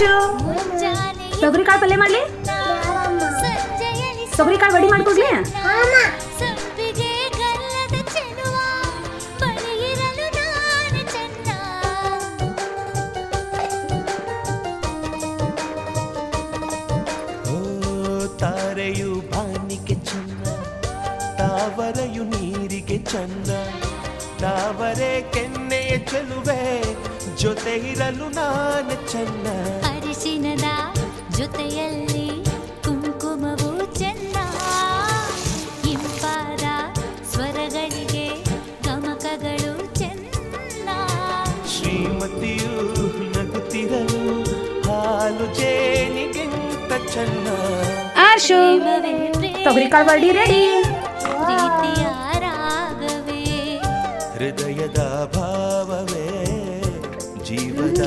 ಆಶು ತೊಗರಿ ಕಾಳು ಪಲ್ಯ ಮಾಡ್ಲಿ ತೊಗರಿ ಕಾಳು ವಡಿ ಮಾಡ್ಕೊಡ್ಲಿ ತಾರೆಯು ಬಾನಿಗೆ ಚೆನ್ನ ತಾವರೆಯು ನೀರಿಗೆ ಚಂದ ತಾವರೆ ಕೆನ್ನೆಯ ಚೆಲುವೆ ಜೊತೆ ಇರಲು ನಾನು ಚೆನ್ನ ಅರಿಶಿನದ ಜೊತೆಯಲ್ಲಿ ಕುಂಕುಮವು ಚೆನ್ನ ಇಂಪಾದ ಸ್ವರಗಳಿಗೆ ಗಮಕಗಳು ಚೆನ್ನ ಶ್ರೀಮತಿಯು ನಗುತ್ತಿರಲು ಹಾಲು ಜೇನಿಗಿಂತ ಚೆನ್ನ ಆಶು ತೊಗರಿ ಕಾಳು ವಡಿ ರೆಡಿ ಪ್ರೀತಿಯ ರಾಗವೇ ಹೃದಯದ ಭಾವವೇ ಜೀವದ